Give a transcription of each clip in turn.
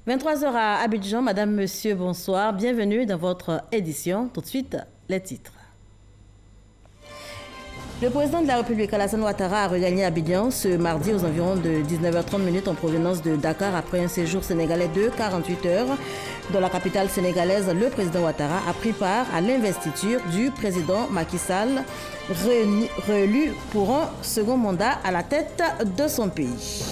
23 heures à Abidjan. Madame, Monsieur, bonsoir. Bienvenue dans votre édition. Tout de suite, les titres. Le président de la République, Alassane Ouattara, a regagné Abidjan ce mardi aux environs de 19h30 en provenance de Dakar après un séjour sénégalais de 48 heures. Dans la capitale sénégalaise, le président Ouattara a pris part à l'investiture du président Macky Sall, réélu pour un second mandat à la tête de son pays.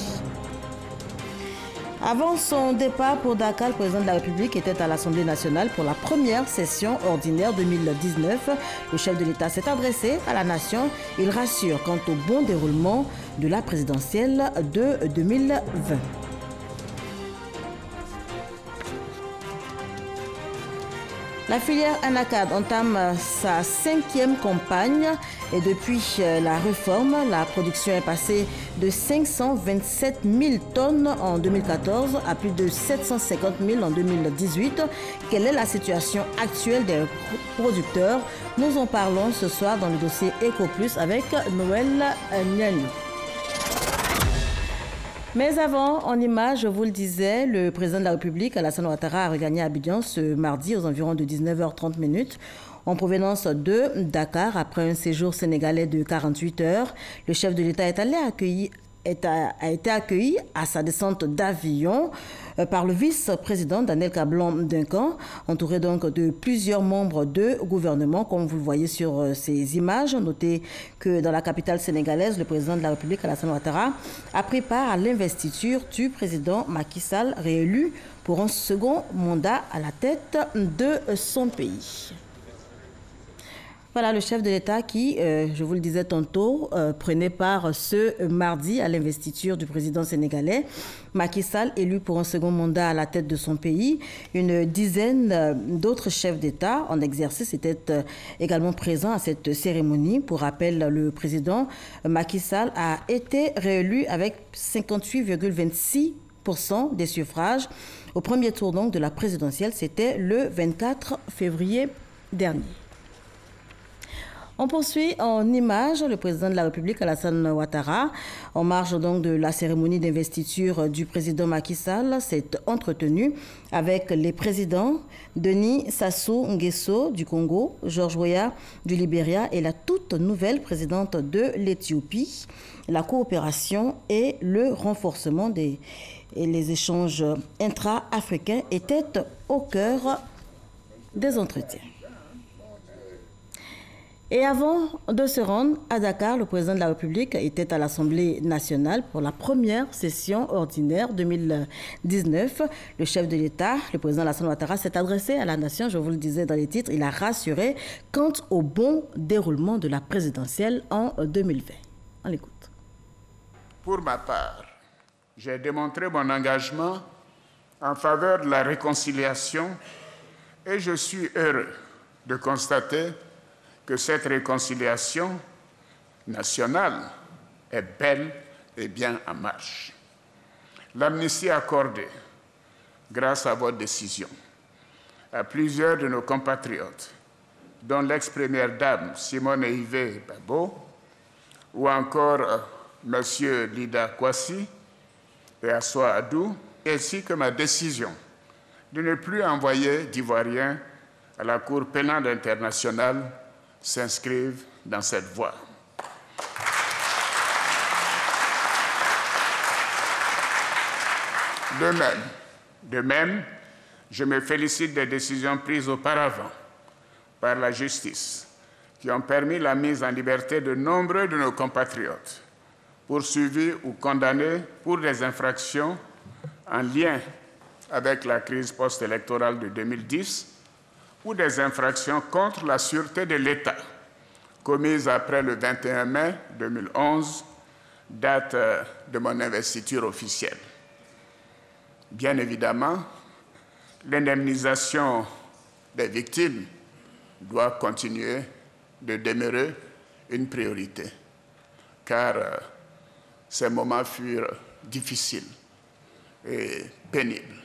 Avant son départ pour Dakar, le président de la République était à l'Assemblée nationale pour la première session ordinaire 2019. Le chef de l'État s'est adressé à la nation. Il rassure quant au bon déroulement de la présidentielle de 2020. La filière Anacad entame sa 5e campagne et depuis la réforme, la production est passée de 527 000 tonnes en 2014 à plus de 750 000 en 2018. Quelle est la situation actuelle des producteurs? Nous en parlons ce soir dans le dossier EcoPlus avec Noël Niani. Mais avant, en image, je vous le disais, le président de la République, Alassane Ouattara, a regagné Abidjan ce mardi aux environs de 19h30 en provenance de Dakar après un séjour sénégalais de 48 heures. Le chef de l'État a été accueilli à sa descente d'avion par le vice-président Daniel Kablan-Duncan, entouré donc de plusieurs membres de gouvernement, comme vous le voyez sur ces images. Notez que dans la capitale sénégalaise, le président de la République, Alassane Ouattara, a pris part à l'investiture du président Macky Sall, réélu pour un second mandat à la tête de son pays. Voilà le chef de l'État qui, je vous le disais tantôt, prenait part ce mardi à l'investiture du président sénégalais. Macky Sall, élu pour un second mandat à la tête de son pays. Une dizaine d'autres chefs d'État en exercice étaient également présents à cette cérémonie. Pour rappel, le président Macky Sall a été réélu avec 58,26% des suffrages. Au premier tour donc de la présidentielle, c'était le 24 février dernier. On poursuit en images le président de la République, Alassane Ouattara, en marge donc de la cérémonie d'investiture du président Macky Sall, s'est entretenu avec les présidents Denis Sassou Nguesso du Congo, George Weah du Libéria et la toute nouvelle présidente de l'Éthiopie. La coopération et le renforcement et les échanges intra-africains étaient au cœur des entretiens. Et avant de se rendre à Dakar, le président de la République était à l'Assemblée nationale pour la première session ordinaire 2019. Le chef de l'État, le président Alassane Ouattara, s'est adressé à la nation, je vous le disais dans les titres. Il a rassuré quant au bon déroulement de la présidentielle en 2020. On l'écoute. Pour ma part, j'ai démontré mon engagement en faveur de la réconciliation et je suis heureux de constater que cette réconciliation nationale est belle et bien en marche. L'amnistie accordée, grâce à votre décision, à plusieurs de nos compatriotes, dont l'ex-première dame Simone Yves Babo, ou encore M. Lida Kwasi et Assoa Adou, ainsi que ma décision de ne plus envoyer d'Ivoiriens à la Cour pénale internationale s'inscrivent dans cette voie. De même, je me félicite des décisions prises auparavant par la justice qui ont permis la mise en liberté de nombreux de nos compatriotes poursuivis ou condamnés pour des infractions en lien avec la crise post-électorale de 2010 ou des infractions contre la sûreté de l'État commises après le 21 mai 2011, date de mon investiture officielle. Bien évidemment, l'indemnisation des victimes doit continuer de demeurer une priorité, car ces moments furent difficiles et pénibles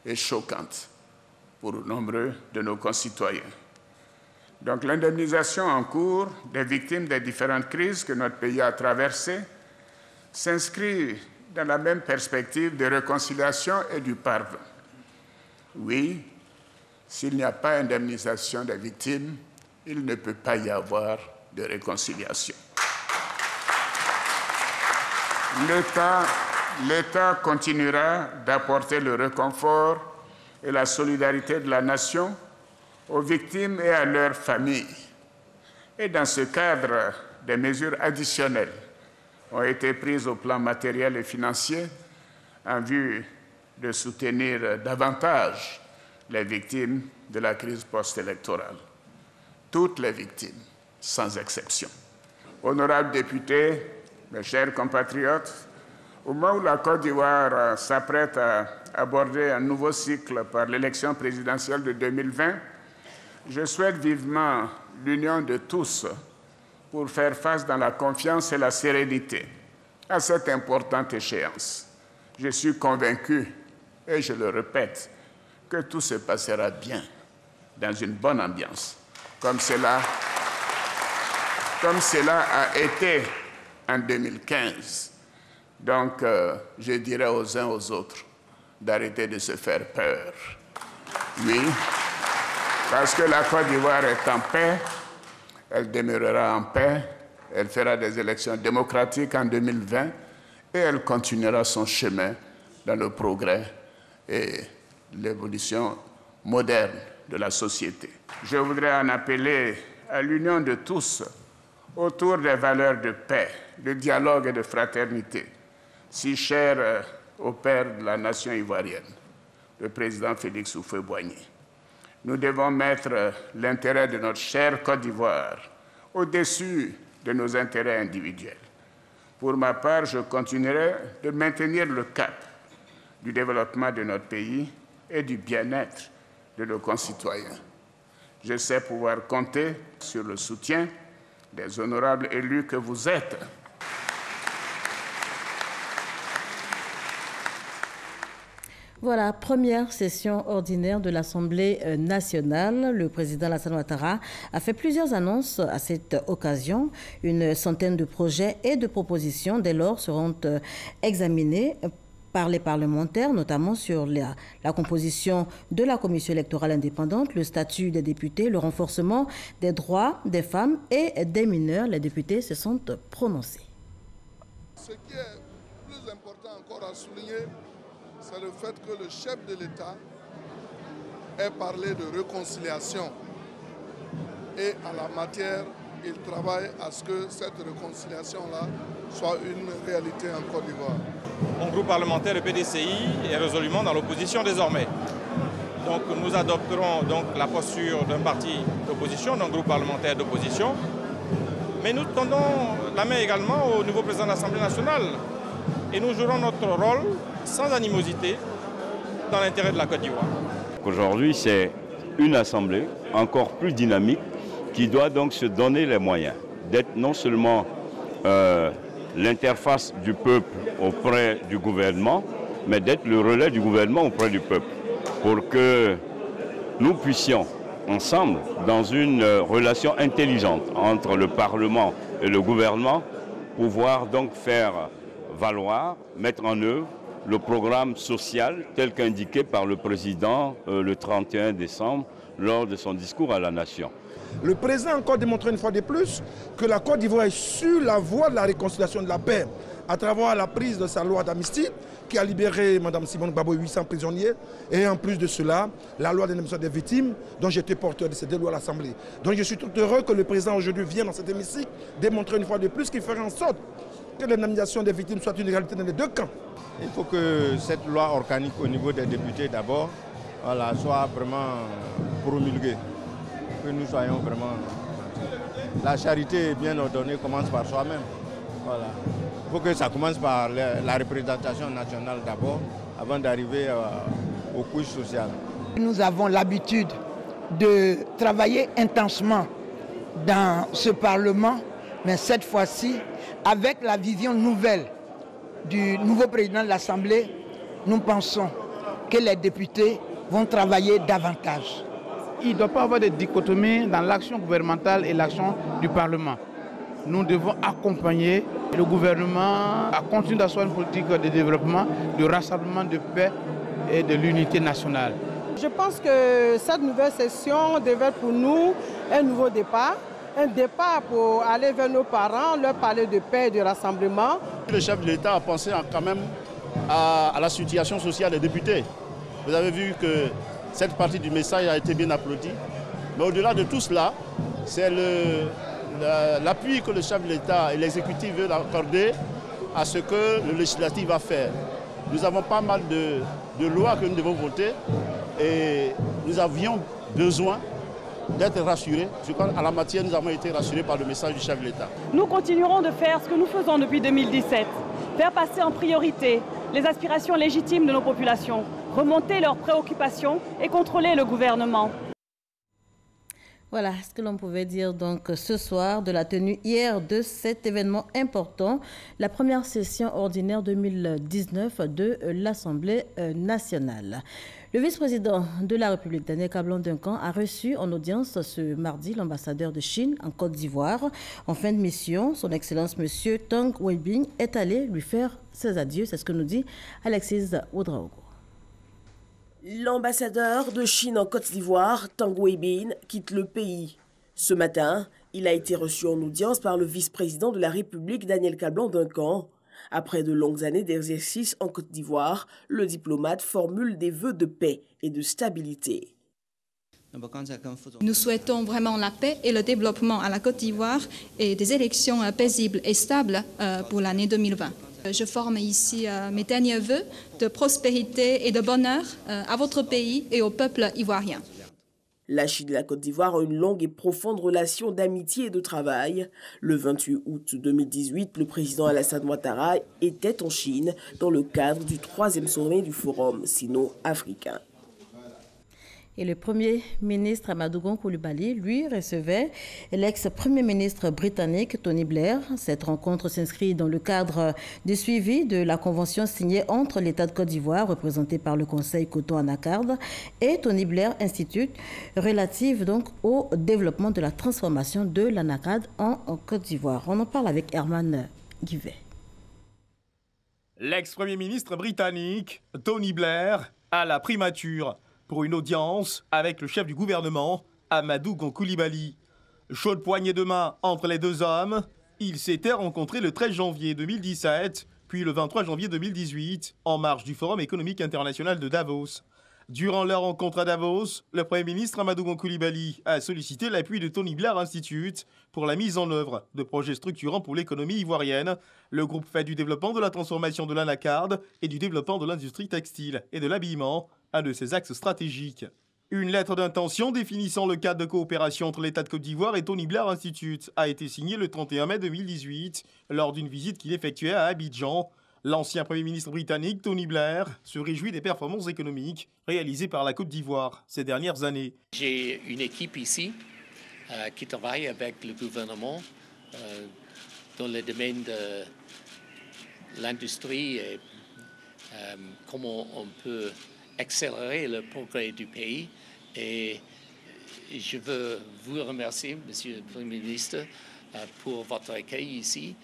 et choquants pour nombreux de nos concitoyens. Donc l'indemnisation en cours des victimes des différentes crises que notre pays a traversées s'inscrit dans la même perspective de réconciliation et du pardon. Oui, s'il n'y a pas indemnisation des victimes, il ne peut pas y avoir de réconciliation. L'État continuera d'apporter le réconfort et la solidarité de la nation aux victimes et à leurs familles. Et dans ce cadre, des mesures additionnelles ont été prises au plan matériel et financier en vue de soutenir davantage les victimes de la crise post-électorale. Toutes les victimes, sans exception. Honorables députés, mes chers compatriotes, au moment où la Côte d'Ivoire s'apprête à aborder un nouveau cycle par l'élection présidentielle de 2020, je souhaite vivement l'union de tous pour faire face dans la confiance et la sérénité à cette importante échéance. Je suis convaincu, et je le répète, que tout se passera bien, dans une bonne ambiance, comme cela a été en 2015. Donc, je dirais aux uns aux autres d'arrêter de se faire peur. Oui, parce que la Côte d'Ivoire est en paix, elle demeurera en paix, elle fera des élections démocratiques en 2020 et elle continuera son chemin dans le progrès et l'évolution moderne de la société. Je voudrais en appeler à l'union de tous autour des valeurs de paix, de dialogue et de fraternité, si chères au père de la nation ivoirienne, le président Félix Houphouët-Boigny. Nous devons mettre l'intérêt de notre chère Côte d'Ivoire au-dessus de nos intérêts individuels. Pour ma part, je continuerai de maintenir le cap du développement de notre pays et du bien-être de nos concitoyens. Je sais pouvoir compter sur le soutien des honorables élus que vous êtes. Voilà, première session ordinaire de l'Assemblée nationale. Le président Alassane Ouattara a fait plusieurs annonces à cette occasion. Une centaine de projets et de propositions dès lors seront examinés par les parlementaires, notamment sur la composition de la commission électorale indépendante, le statut des députés, le renforcement des droits des femmes et des mineurs. Les députés se sont prononcés. Ce qui est plus important encore à souligner, c'est le fait que le chef de l'État ait parlé de réconciliation. Et en la matière, il travaille à ce que cette réconciliation-là soit une réalité en Côte d'Ivoire. Mon groupe parlementaire, le PDCI, est résolument dans l'opposition désormais. Donc nous adopterons donc la posture d'un parti d'opposition, d'un groupe parlementaire d'opposition. Mais nous tendons la main également au nouveau président de l'Assemblée nationale. Et nous jouerons notre rôle sans animosité dans l'intérêt de la Côte d'Ivoire. Aujourd'hui, c'est une assemblée encore plus dynamique qui doit donc se donner les moyens d'être non seulement l'interface du peuple auprès du gouvernement, mais d'être le relais du gouvernement auprès du peuple, pour que nous puissions ensemble, dans une relation intelligente entre le Parlement et le gouvernement, pouvoir donc faire valoir, mettre en œuvre le programme social tel qu'indiqué par le président le 31 décembre lors de son discours à la nation. Le président a encore démontré une fois de plus que la Côte d'Ivoire est sur la voie de la réconciliation de la paix à travers la prise de sa loi d'amnistie qui a libéré Mme Simone Gbagbo 800 prisonniers et en plus de cela, la loi d'indemnisation des victimes dont j'étais porteur de ces deux lois à l'Assemblée. Donc je suis tout heureux que le président aujourd'hui vienne dans cet hémicycle démontrer une fois de plus qu'il ferait en sorte que l'indemnisation des victimes soit une réalité dans les deux camps. Il faut que cette loi organique au niveau des députés d'abord soit vraiment promulguée. Que nous soyons vraiment... La charité bien ordonnée commence par soi-même. Voilà. Il faut que ça commence par la représentation nationale d'abord, avant d'arriver aux couches sociales. Nous avons l'habitude de travailler intensément dans ce Parlement, mais cette fois-ci, avec la vision nouvelle du nouveau président de l'Assemblée, nous pensons que les députés vont travailler davantage. Il ne doit pas y avoir de dichotomie dans l'action gouvernementale et l'action du Parlement. nous devons accompagner le gouvernement à continuer d'asseoir une politique de développement, de rassemblement, de paix et de l'unité nationale. Je pense que cette nouvelle session devait être pour nous un nouveau départ. Un départ pour aller vers nos parents, leur parler de paix et de rassemblement. Le chef de l'État a pensé quand même à la situation sociale des députés. Vous avez vu que cette partie du message a été bien applaudie. Mais au-delà de tout cela, c'est l'appui que le chef de l'État et l'exécutif veulent accorder à ce que le législatif va faire. Nous avons pas mal de lois que nous devons voter et nous avions besoin d'être rassurés. Je crois qu'à la matière, nous avons été rassurés par le message du chef de l'État. Nous continuerons de faire ce que nous faisons depuis 2017, faire passer en priorité les aspirations légitimes de nos populations, remonter leurs préoccupations et contrôler le gouvernement. Voilà ce que l'on pouvait dire donc ce soir de la tenue hier de cet événement important, la première session ordinaire 2019 de l'Assemblée nationale. Le vice-président de la République, Daniel Kablan-Duncan, a reçu en audience ce mardi l'ambassadeur de Chine en Côte d'Ivoire. En fin de mission, son Excellence M. Tang Weibin est allé lui faire ses adieux. C'est ce que nous dit Alexis Ouedraogo. L'ambassadeur de Chine en Côte d'Ivoire, Tang Weibin, quitte le pays. Ce matin, il a été reçu en audience par le vice-président de la République, Daniel Kablan-Duncan. Après de longues années d'exercice en Côte d'Ivoire, le diplomate formule des vœux de paix et de stabilité. Nous souhaitons vraiment la paix et le développement à la Côte d'Ivoire et des élections paisibles et stables pour l'année 2020. Je forme ici mes derniers vœux de prospérité et de bonheur à votre pays et au peuple ivoirien. La Chine et la Côte d'Ivoire ont une longue et profonde relation d'amitié et de travail. Le 28 août 2018, le président Alassane Ouattara était en Chine dans le cadre du 3e sommet du Forum sino-africain. Et le Premier ministre Amadou Gon Coulibaly, lui, recevait l'ex-premier ministre britannique Tony Blair. Cette rencontre s'inscrit dans le cadre du suivi de la convention signée entre l'État de Côte d'Ivoire, représenté par le Conseil Coton-Anacarde, et Tony Blair Institute, relative donc au développement de la transformation de l'anacarde en Côte d'Ivoire. On en parle avec Herman Guivet. L'ex-premier ministre britannique Tony Blair a la primature pour une audience avec le chef du gouvernement, Amadou Gon Coulibaly. Chaude poignée de main entre les deux hommes, ils s'étaient rencontrés le 13 janvier 2017, puis le 23 janvier 2018, en marge du Forum économique international de Davos. Durant leur rencontre à Davos, le Premier ministre Amadou Gon Coulibaly a sollicité l'appui de Tony Blair Institute pour la mise en œuvre de projets structurants pour l'économie ivoirienne. Le groupe fait du développement de la transformation de l'anacarde et du développement de l'industrie textile et de l'habillement un de ses axes stratégiques. Une lettre d'intention définissant le cadre de coopération entre l'État de Côte d'Ivoire et Tony Blair Institute a été signée le 31 mai 2018 lors d'une visite qu'il effectuait à Abidjan. L'ancien Premier ministre britannique Tony Blair se réjouit des performances économiques réalisées par la Côte d'Ivoire ces dernières années. J'ai une équipe ici qui travaille avec le gouvernement dans le domaine de l'industrie et comment on peut accélérer le progrès du pays. Et je veux vous remercier, Monsieur le Premier ministre, pour votre accueil ici,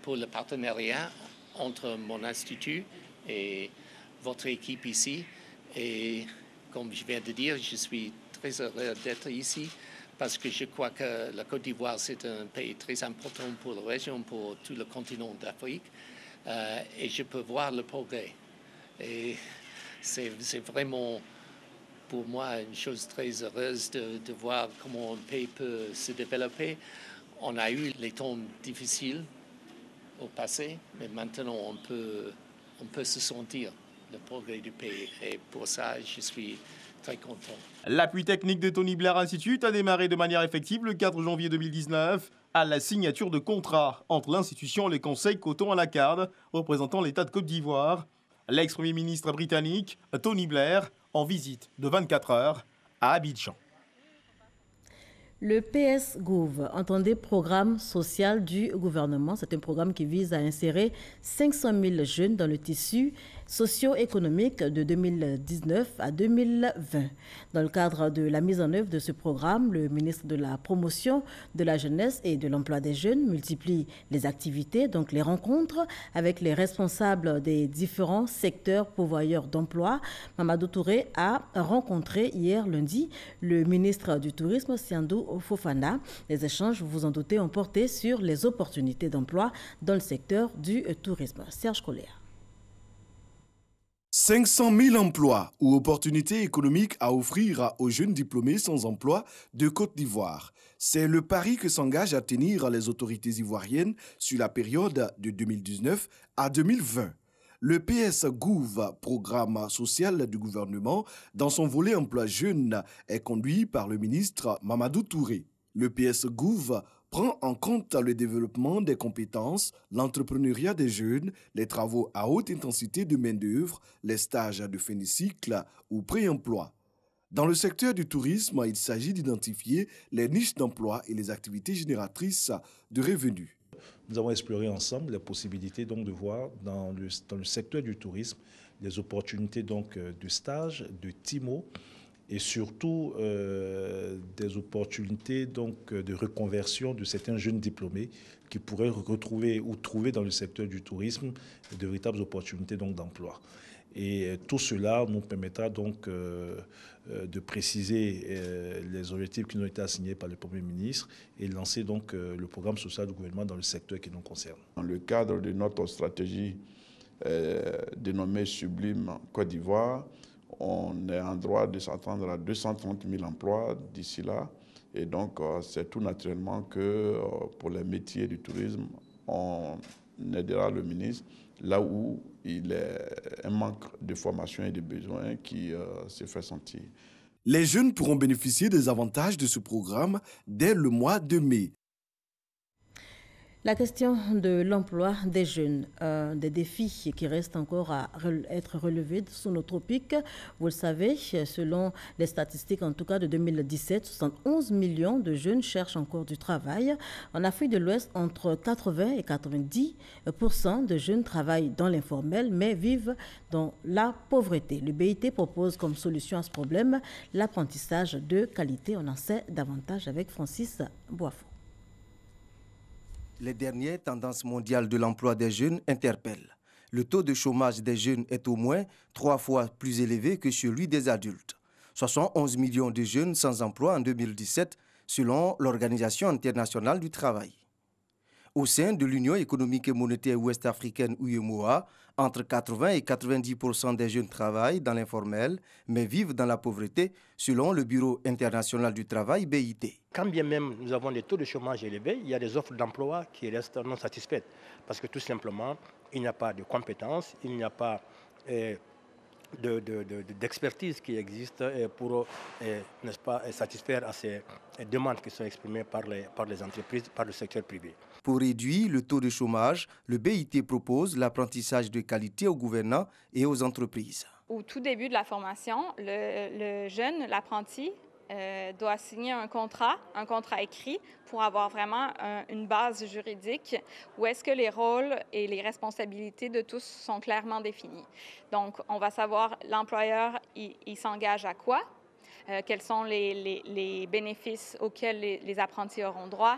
pour le partenariat entre mon institut et votre équipe ici. Et comme je viens de dire, je suis très heureux d'être ici parce que je crois que la Côte d'Ivoire, c'est un pays très important pour la région, pour tout le continent d'Afrique. Et je peux voir le progrès. Et c'est vraiment pour moi une chose très heureuse de voir comment un pays peut se développer. On a eu les temps difficiles au passé, mais maintenant on peut se sentir le progrès du pays. Et pour ça, je suis très content. L'appui technique de Tony Blair Institute a démarré de manière effective le 4 janvier 2019 à la signature de contrats entre l'institution et le Conseil Coton-Anacarde, représentant l'État de Côte d'Ivoire. L'ex-premier ministre britannique Tony Blair en visite de 24 heures à Abidjan. Le PS Gouv, entendez programme social du gouvernement. C'est un programme qui vise à insérer 500 000 jeunes dans le tissu socio-économique de 2019 à 2020. Dans le cadre de la mise en œuvre de ce programme, le ministre de la Promotion de la Jeunesse et de l'Emploi des Jeunes multiplie les activités, donc les rencontres avec les responsables des différents secteurs pourvoyeurs d'emploi. Mamadou Touré a rencontré hier lundi le ministre du Tourisme, Siandou Fofana. Les échanges, vous en doutez, ont porté sur les opportunités d'emploi dans le secteur du tourisme. Serge Collier. 500 000 emplois ou opportunités économiques à offrir aux jeunes diplômés sans emploi de Côte d'Ivoire. C'est le pari que s'engagent à tenir les autorités ivoiriennes sur la période de 2019 à 2020. Le PS Gouv, programme social du gouvernement, dans son volet emploi jeunes, est conduit par le ministre Mamadou Touré. Le PS Gouv prend en compte le développement des compétences, l'entrepreneuriat des jeunes, les travaux à haute intensité de main-d'œuvre, les stages de fin de cycle ou pré-emploi. Dans le secteur du tourisme, il s'agit d'identifier les niches d'emploi et les activités génératrices de revenus. Nous avons exploré ensemble les possibilités donc, de voir dans le secteur du tourisme les opportunités donc, de stage, de TIMO, et surtout des opportunités donc, de reconversion de certains jeunes diplômés qui pourraient retrouver ou trouver dans le secteur du tourisme de véritables opportunités d'emploi. Et tout cela nous permettra donc de préciser les objectifs qui nous ont été assignés par le Premier ministre et lancer donc le programme social du gouvernement dans le secteur qui nous concerne. Dans le cadre de notre stratégie dénommée Sublime Côte d'Ivoire, on est en droit de s'attendre à 230 000 emplois d'ici là. Et donc, c'est tout naturellement que pour les métiers du tourisme, on aidera le ministre là où il y a un manque de formation et de besoins qui se fait sentir. Les jeunes pourront bénéficier des avantages de ce programme dès le mois de mai. La question de l'emploi des jeunes, des défis qui restent encore à être relevés sous nos tropiques. Vous le savez, selon les statistiques en tout cas de 2017, 71 millions de jeunes cherchent encore du travail. En Afrique de l'Ouest, entre 80 et 90% de jeunes travaillent dans l'informel mais vivent dans la pauvreté. Le BIT propose comme solution à ce problème l'apprentissage de qualité. On en sait davantage avec Francis Boifo. Les dernières tendances mondiales de l'emploi des jeunes interpellent. Le taux de chômage des jeunes est au moins 3 fois plus élevé que celui des adultes. 71 millions de jeunes sans emploi en 2017, selon l'Organisation internationale du travail. Au sein de l'Union économique et monétaire ouest-africaine UEMOA, entre 80 et 90% des jeunes travaillent dans l'informel, mais vivent dans la pauvreté, selon le Bureau international du travail, BIT. Quand bien même nous avons des taux de chômage élevés, il y a des offres d'emploi qui restent non satisfaites. Parce que tout simplement, il n'y a pas de compétences, il n'y a pas d'expertise qui existe pour n'est-ce pas, satisfaire à ces demandes qui sont exprimées par les entreprises, par le secteur privé. Pour réduire le taux de chômage, le BIT propose l'apprentissage de qualité aux gouvernants et aux entreprises. Au tout début de la formation, le jeune, l'apprenti, doit signer un contrat écrit pour avoir vraiment une base juridique où est-ce que les rôles et les responsabilités de tous sont clairement définis. Donc, on va savoir l'employeur, il s'engage à quoi, quels sont les bénéfices auxquels les apprentis auront droit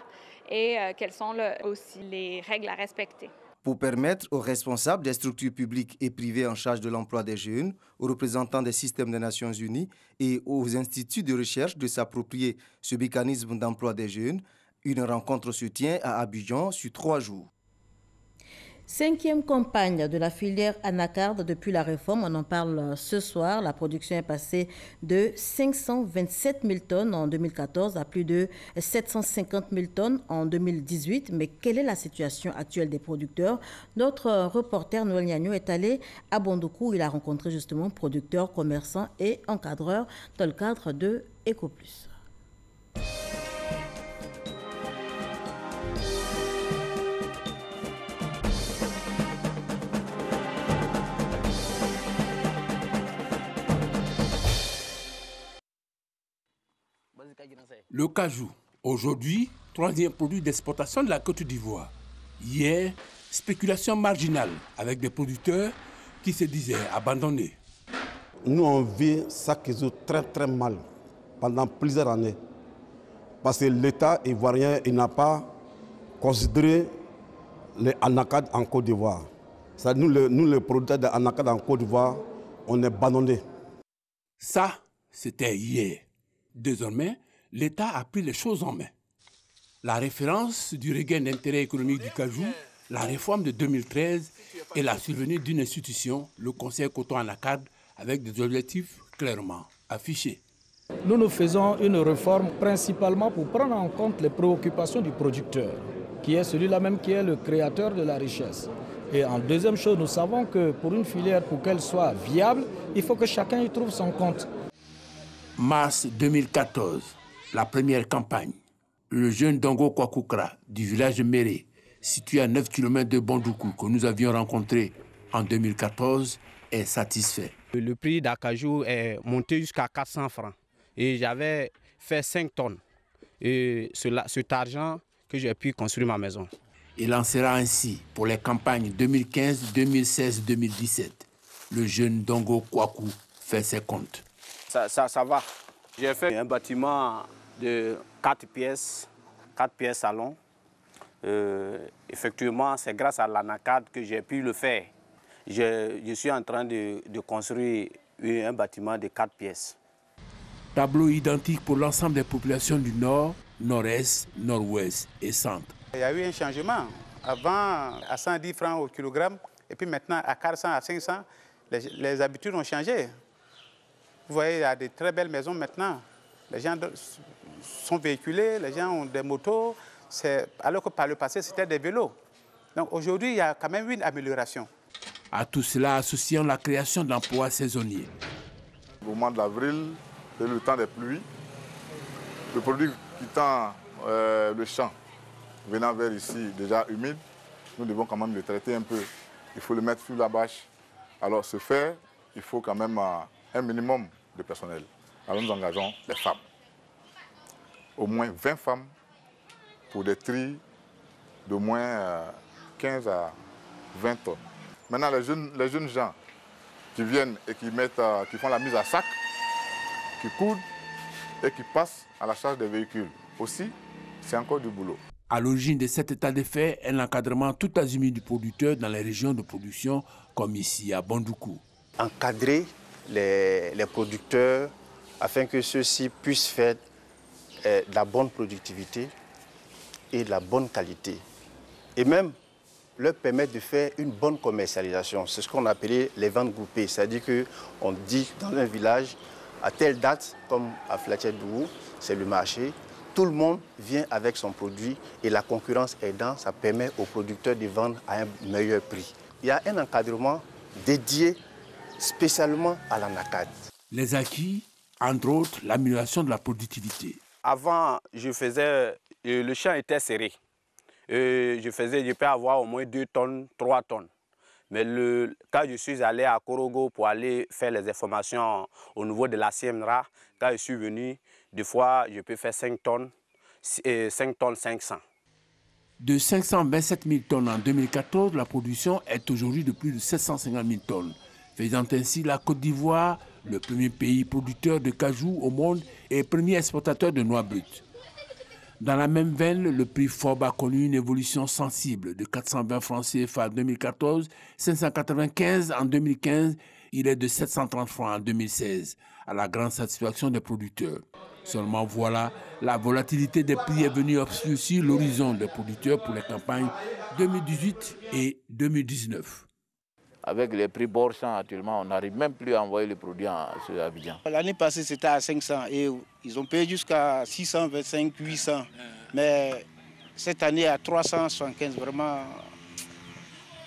et quelles sont aussi les règles à respecter. Pour permettre aux responsables des structures publiques et privées en charge de l'emploi des jeunes, aux représentants des systèmes des Nations Unies et aux instituts de recherche de s'approprier ce mécanisme d'emploi des jeunes, une rencontre se tient à Abidjan sur 3 jours. 5e campagne de la filière anacarde depuis la réforme. On en parle ce soir. La production est passée de 527 000 tonnes en 2014 à plus de 750 000 tonnes en 2018. Mais quelle est la situation actuelle des producteurs? Notre reporter Noël Niagno est allé à Bondoukou. Il a rencontré justement producteurs, commerçants et encadreurs dans le cadre de EcoPlus. Le cajou, aujourd'hui, 3e produit d'exportation de la Côte d'Ivoire. Hier, spéculation marginale avec des producteurs qui se disaient abandonnés. Nous, on vit ça qui joue très mal pendant plusieurs années. Parce que l'État ivoirien n'a considéré les anacardes en Côte d'Ivoire. Nous, les producteurs d'anacardes en Côte d'Ivoire, on est abandonnés. Ça, c'était hier. Désormais, l'État a pris les choses en main. La référence du regain d'intérêt économique du cajou, la réforme de 2013 et la survenue d'une institution, le Conseil coton anacarde, avec des objectifs clairement affichés. Nous faisons une réforme principalement pour prendre en compte les préoccupations du producteur, qui est celui-là même qui est le créateur de la richesse. Et en deuxième chose, nous savons que pour une filière, pour qu'elle soit viable, il faut que chacun y trouve son compte. Mars 2014, la première campagne. Le jeune Dongo Kwakukra du village de Méré, situé à 9 km de Bandoukou, que nous avions rencontré en 2014, est satisfait. Le prix d'acajou est monté jusqu'à 400 francs. Et j'avais fait 5 tonnes. Et cet argent que j'ai pu construire ma maison. Il en sera ainsi pour les campagnes 2015, 2016, 2017. Le jeune Dongo Kwaku fait ses comptes. Ça va. J'ai fait un bâtiment de 4 pièces salon. Effectivement, c'est grâce à l'anacarde que j'ai pu le faire. Je suis en train de construire un bâtiment de 4 pièces. Tableau identique pour l'ensemble des populations du Nord, Nord-Est, Nord-Ouest et Centre. Il y a eu un changement. Avant, à 110 francs au kilogramme, et puis maintenant à 400, à 500, les habitudes ont changé. Vous voyez, il y a de très belles maisons maintenant. Les gens sont véhiculés, les gens ont des motos, alors que par le passé, c'était des vélos. Donc aujourd'hui, il y a quand même une amélioration. À tout cela, associant la création d'emplois saisonniers. Au mois d'avril, c'est le temps des pluies. Le produit quittant le champ, venant vers ici, déjà humide, nous devons quand même le traiter un peu. Il faut le mettre sous la bâche. Alors, ce faire, il faut quand même un minimum de personnel. Alors, nous engageons les femmes. Au moins 20 femmes pour des tris d'au moins 15 à 20 tonnes. Maintenant, les jeunes gens qui viennent et qui font la mise à sac, qui coudent et qui passent à la charge des véhicules. Aussi, c'est encore du boulot. À l'origine de cet état de fait est l'encadrement tout azimut du producteur dans les régions de production, comme ici à Bandoukou. Encadrer les producteurs afin que ceux-ci puissent faire de la bonne productivité et de la bonne qualité. Et même leur permettre de faire une bonne commercialisation. C'est ce qu'on appelait les ventes groupées. C'est-à-dire qu'on dit dans un village, à telle date, comme à Flatchet-Dougou, c'est le marché, tout le monde vient avec son produit et la concurrence aidant, ça permet aux producteurs de vendre à un meilleur prix. Il y a un encadrement dédié spécialement à l'anacarde. Les acquis, entre autres, l'amélioration de la productivité. Avant, le champ était serré. Je peux avoir au moins 2 tonnes, 3 tonnes. Mais quand je suis allé à Korogo pour aller faire les informations au niveau de la CMRA, quand je suis venu, des fois, je peux faire 5 tonnes 500. De 527 000 tonnes en 2014, la production est aujourd'hui de plus de 750 000 tonnes, faisant ainsi la Côte d'Ivoire le premier pays producteur de cajou au monde et premier exportateur de noix brutes. Dans la même veine, le prix FOB a connu une évolution sensible de 420 francs CFA en 2014, 595 en 2015, il est de 730 francs en 2016, à la grande satisfaction des producteurs. Seulement voilà, la volatilité des prix est venue obscurcir l'horizon des producteurs pour les campagnes 2018 et 2019. Avec les prix Borchamp actuellement, on n'arrive même plus à envoyer les produits à Abidjan. L'année passée, c'était à 500 et ils ont payé jusqu'à 625, 800. Mais cette année, à 375, vraiment,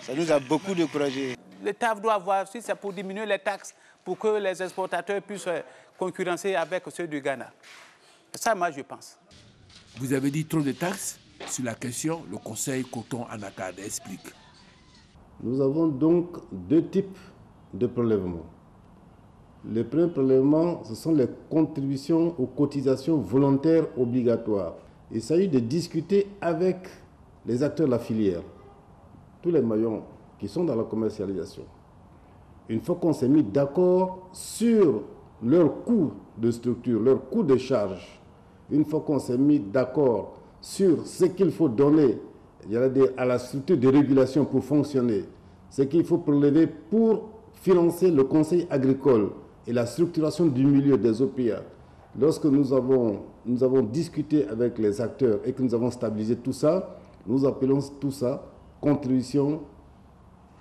ça nous a beaucoup découragés. L'État doit voir si c'est pour diminuer les taxes, pour que les exportateurs puissent concurrencer avec ceux du Ghana. Ça, moi, je pense. Vous avez dit trop de taxes? Sur la question, le Conseil coton anacarde explique. Nous avons donc 2 types de prélèvements. Le premier prélèvement, ce sont les contributions aux cotisations volontaires obligatoires. Il s'agit de discuter avec les acteurs de la filière, tous les maillons qui sont dans la commercialisation, Une fois qu'on s'est mis d'accord sur leur coût de structure, leur coût de charge, une fois qu'on s'est mis d'accord sur ce qu'il faut donner à la structure de régulation pour fonctionner, ce qu'il faut prélever pour financer le conseil agricole et la structuration du milieu des OPA, lorsque nous avons discuté avec les acteurs et que nous avons stabilisé tout ça, nous appelons tout ça contribution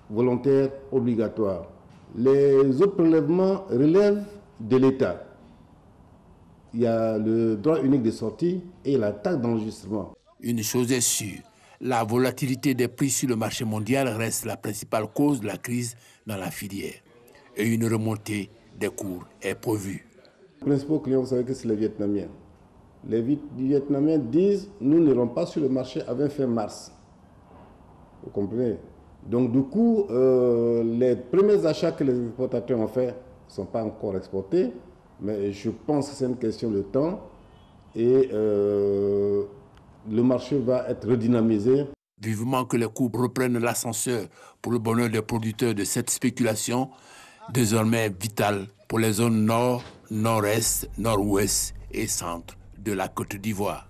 volontaire obligatoire. Les autres prélèvements relèvent de l'État. Il y a le droit unique de sortie et la taxe d'enregistrement. Une chose est sûre, la volatilité des prix sur le marché mondial reste la principale cause de la crise dans la filière. Et une remontée des cours est prévue. Les principaux clients, vous savez que c'est les Vietnamiens. Les Vietnamiens disent « nous n'irons pas sur le marché avant fin mars ». Vous comprenez? Donc du coup, les premiers achats que les exportateurs ont faits ne sont pas encore exportés, mais je pense que c'est une question de temps et le marché va être redynamisé. Vivement que les cours reprennent l'ascenseur pour le bonheur des producteurs de cette spéculation, désormais vitale pour les zones nord, nord-est, nord-ouest et centre de la Côte d'Ivoire.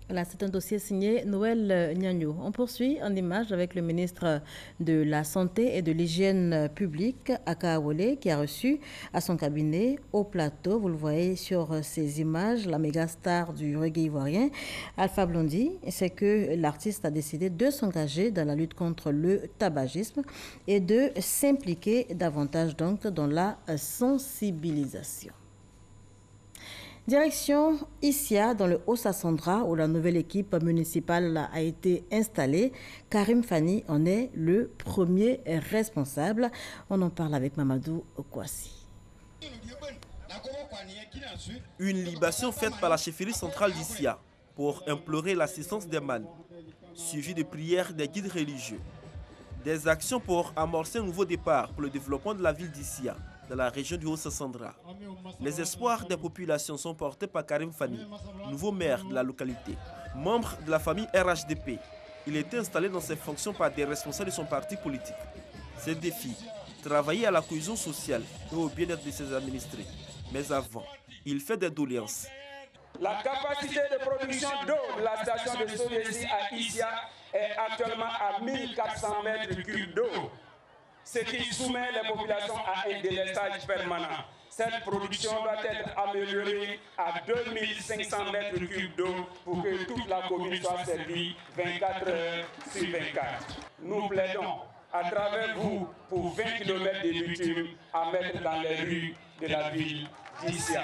Voilà, c'est un dossier signé Noël Niagnou. On poursuit en image avec le ministre de la Santé et de l'Hygiène publique, Aka Awole, qui a reçu à son cabinet au plateau, vous le voyez sur ces images, la méga star du reggae ivoirien, Alpha Blondy. C'est que l'artiste a décidé de s'engager dans la lutte contre le tabagisme et de s'impliquer davantage donc dans la sensibilisation. Direction Issia, dans le Haut-Sassandra, où la nouvelle équipe municipale a été installée. Karim Fani en est le premier responsable. On en parle avec Mamadou Kwasi. Une libation faite par la chefferie centrale d'Issia pour implorer l'assistance des mânes, suivie de prières des guides religieux. Des actions pour amorcer un nouveau départ pour le développement de la ville d'Issia, dans la région du Haut-Sassandra. Les espoirs des populations sont portés par Karim Fani, nouveau maire de la localité. Membre de la famille RHDP, il a été installé dans ses fonctions par des responsables de son parti politique. Ses défis, travailler à la cohésion sociale et au bien-être de ses administrés. Mais avant, il fait des doléances. La capacité de production d'eau de la station de Soviésie à Issia est actuellement à 1400 mètres cubes d'eau, ce qui soumet les populations à un délestage permanent. Cette production doit être améliorée à 2500 mètres cubes d'eau pour que toute la commune soit servie 24 heures sur 24. Nous plaidons à travers vous pour 20 km de bitume à mettre dans les rues de la ville d'Issia.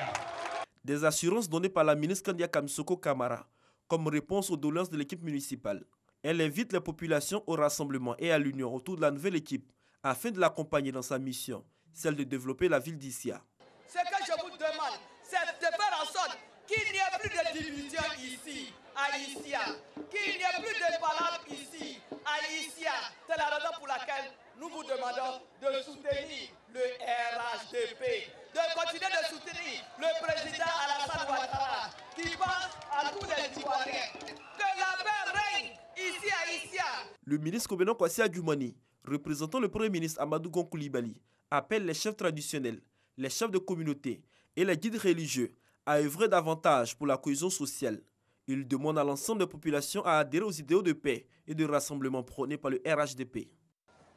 Des assurances données par la ministre Kandia Kamsoko Kamara comme réponse aux doléances de l'équipe municipale. Elle invite les populations au rassemblement et à l'union autour de la nouvelle équipe afin de l'accompagner dans sa mission, celle de développer la ville d'Issia. Ce que je vous demande, c'est de faire en sorte qu'il n'y ait plus de division ici, à Issia, qu'il n'y ait plus de palabres ici, à Issia. C'est la raison pour laquelle nous vous demandons de soutenir le RHDP, de continuer de soutenir le président Alassane Ouattara, qui pense à tous les Ivoiriens. Que la paix règne ici à Issia. Le ministre Kobenon Kwasi Adjoumani, représentant le Premier ministre Amadou Gon Coulibaly, appelle les chefs traditionnels, les chefs de communauté et les guides religieux à œuvrer davantage pour la cohésion sociale. Il demande à l'ensemble des populations à adhérer aux idéaux de paix et de rassemblement prônés par le RHDP.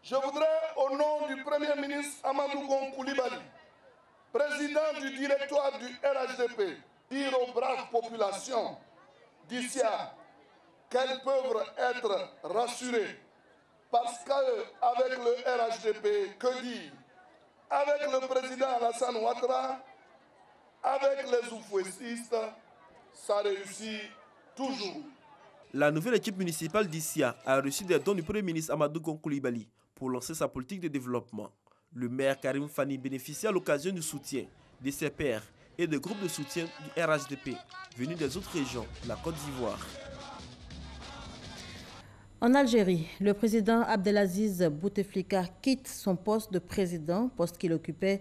Je voudrais, au nom du Premier ministre Amadou Gon Coulibaly, président du directoire du RHDP, dire aux braves populations d'Issia qu'elles peuvent être rassurées. Parce qu'avec le RHDP, que dire? Avec le président Alassane Ouattara, avec les oufouessistes, ça réussit toujours. La nouvelle équipe municipale d'Issia a reçu des dons du Premier ministre Amadou Gon Coulibaly pour lancer sa politique de développement. Le maire Karim Fani bénéficie à l'occasion du soutien de ses pairs et de groupes de soutien du RHDP venus des autres régions de la Côte d'Ivoire. En Algérie, le président Abdelaziz Bouteflika quitte son poste de président, poste qu'il occupait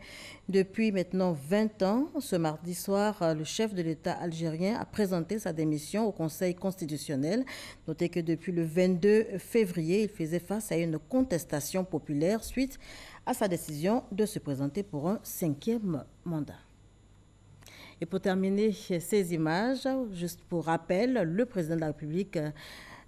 depuis maintenant 20 ans. Ce mardi soir, le chef de l'État algérien a présenté sa démission au Conseil constitutionnel. Notez que depuis le 22 février, il faisait face à une contestation populaire suite à sa décision de se présenter pour un 5e mandat. Et pour terminer ces images, juste pour rappel, le président de la République,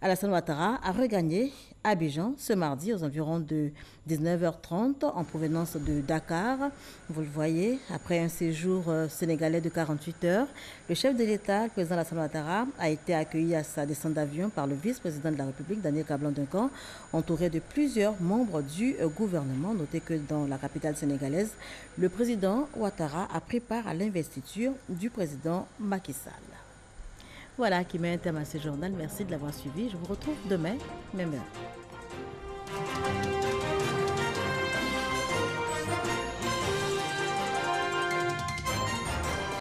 Alassane Ouattara, a regagné Abidjan ce mardi aux environs de 19h30 en provenance de Dakar. Vous le voyez, après un séjour sénégalais de 48 heures, le chef de l'État, le président Alassane Ouattara, a été accueilli à sa descente d'avion par le vice-président de la République, Daniel Kablan-Duncan, entouré de plusieurs membres du gouvernement. Notez que dans la capitale sénégalaise, le président Ouattara a pris part à l'investiture du président Macky Sall. Voilà qui met un terme à ce journal. Merci de l'avoir suivi. Je vous retrouve demain, même heure.